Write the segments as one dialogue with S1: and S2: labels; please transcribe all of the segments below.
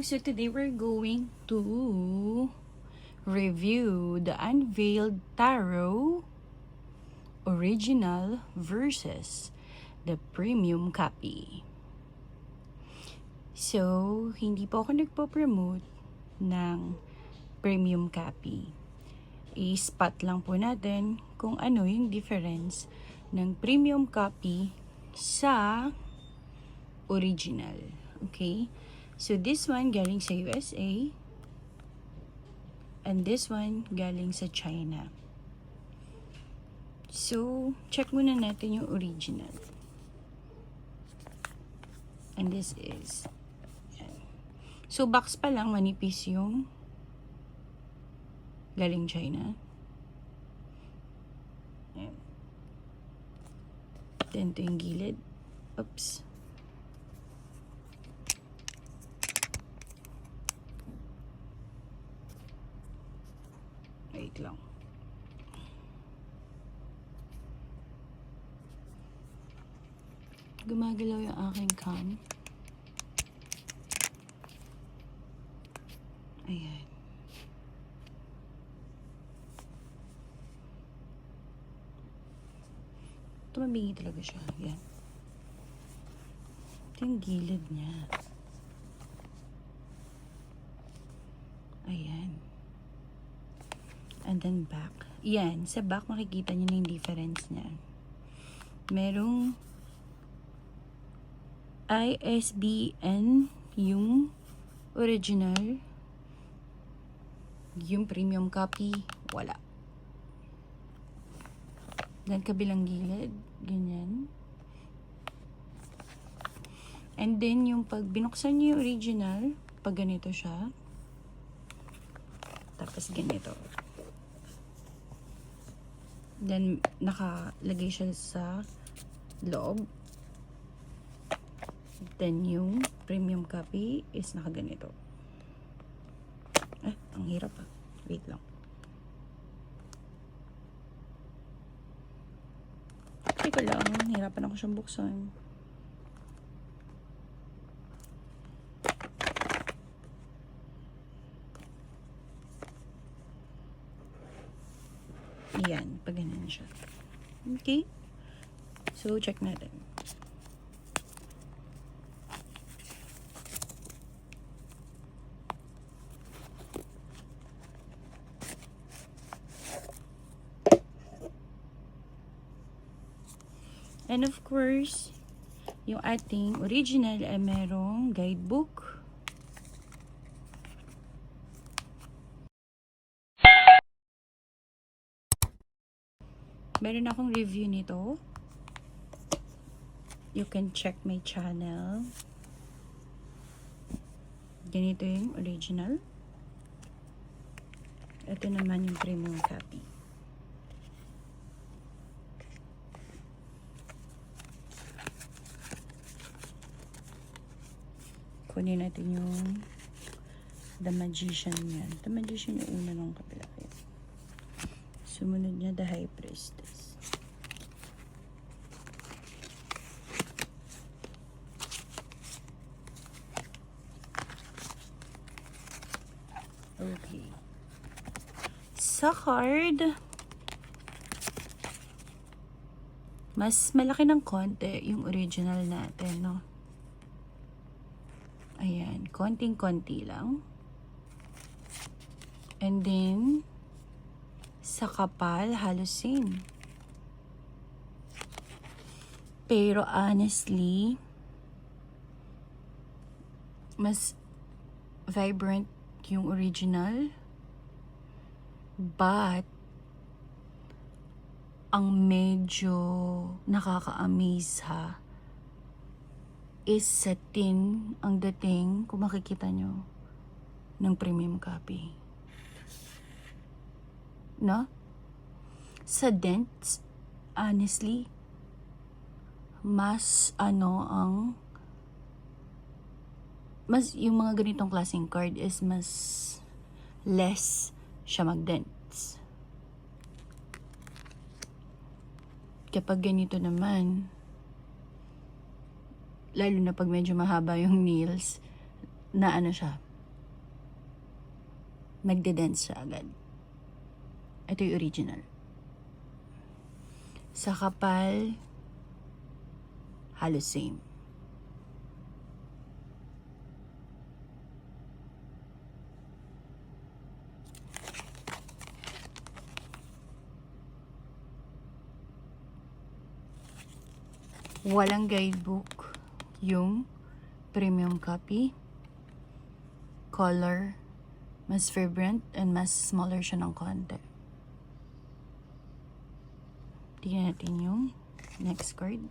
S1: So today we're going to review the Unveiled Tarot Original versus the Premium Copy. So, hindi po ako nagpo-promote ng Premium Copy. I-spot lang po natin kung ano yung difference ng Premium Copy sa original. Okay? So, this one galing sa USA and this one galing sa China. So, check muna natin yung original. And this is yan. So, box pa lang manipis yung galing China. Yan. Then, ito yung gilid. Oops. Wait lang. Gumagalaw yung aking cam. Ayan. Tumabingi talaga siya. Ayan. Ito yung gilid niya. Ayan. And then back. Yan. Sa back, makikita niyo na yung difference niya. Merong ISBN yung original. Yung premium copy, wala. Then kabilang gilid, ganyan. And then yung pag binuksan niyo yung original, pag ganito siya. Tapos ganito. Then nakalagay siya sa loob. Then yung premium copy is nakaganito. Ang hirap ah. Wait lang. Teka lang, hirapan ako siyang buksan. Yan, pag ganyan siya. Okay? So, check natin. And of course, yung ating original ay merong guidebook. Meron akong review nito. You can check my channel. Ganito yung original. Ito naman yung premium copy. Kunin natin yung The Magician yan. The Magician yung una ng kabila. Sumunod niya The High Priestess. Okay. Sa card, mas malaki ng konti yung original natin, no? Ayan, konting-konti lang. And then, sa kapal, halos same. Pero honestly, mas vibrant yung original. But, ang medyo nakaka-amaze ha, is sa tin ang dating, kung makikita nyo, ng premium copy. No? Sa dents, honestly, mas yung mga ganitong klaseng card is mas less siya mag-dents. Kapag ganito naman, lalo na pag medyo mahaba yung nails, na ano siya, magde-dense siya agad. Ito yung original. Sa kapal, halos same. Walang guidebook yung premium copy. Color, mas vibrant and mas smaller siya ng konti. Tingnan natin yung next card.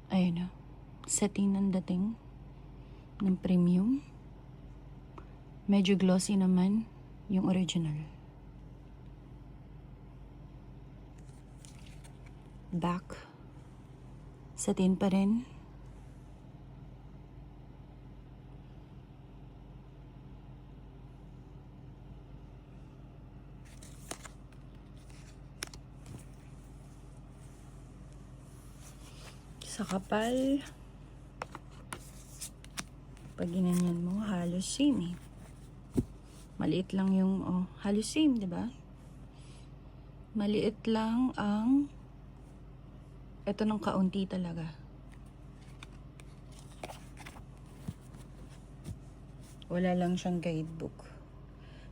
S1: Ayun na. Setting ng dating ng premium. Medyo glossy naman yung original. Back. Satin pa rin. Sa kapal, pag ginanyan mo, halos same eh. Maliit lang yung, halos same, diba? Maliit lang ang, ito ng kaunti talaga. Wala lang siyang guidebook.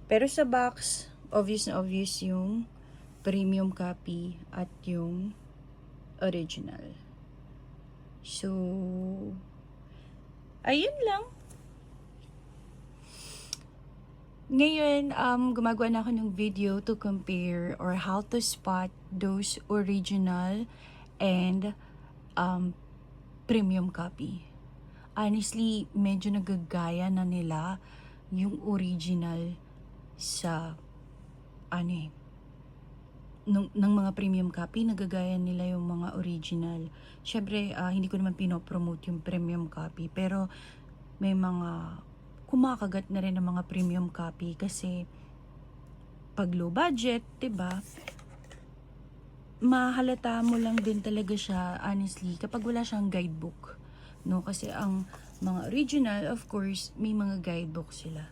S1: Pero sa box, obvious na obvious yung premium copy at yung original. So, ayun lang. Ngayon, gumagawa na ako ng video to compare or how to spot those original and premium copy. Honestly, medyo nagagaya na nila yung original sa ng mga premium copy, nagagaya nila yung mga original. Syempre, hindi ko naman pinopromote yung premium copy, pero may mga kumakagat na rin ng mga premium copy kasi pag low budget, 'di ba? Mahalata mo lang din talaga siya honestly kapag wala siyang guidebook, no? Kasi ang mga original, of course, may mga guidebook sila.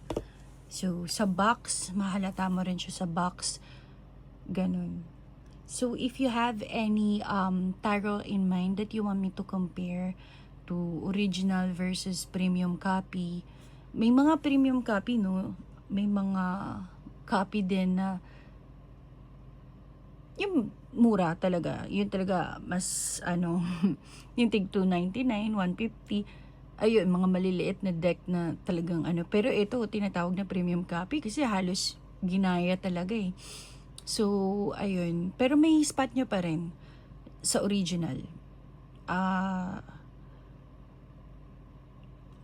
S1: So sa box, mahalata mo rin siya sa box. Ganun. So if you have any tarot in mind that you want me to compare to original versus premium copy, may mga premium copy, no? May mga copy din na yung mura talaga. Yun talaga mas yung tig 299, 150. Ayun, mga maliliit na deck na talagang Pero ito, tinatawag na premium copy kasi halos ginaya talaga eh. So, ayun. Pero may spot nyo pa rin sa original.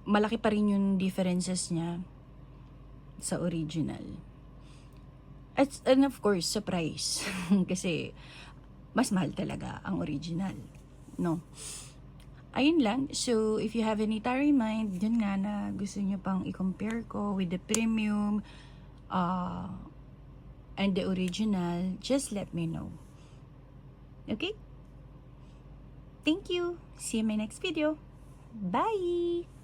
S1: Malaki pa rin yung differences niya sa original. And of course, sa price. Kasi, mas mahal talaga ang original. No? Ayun lang. So, if you have any tarot in mind, yun nga na gusto nyo pang i-compare ko with the premium and the original, just let me know. Okay? Thank you. See you in my next video. Bye!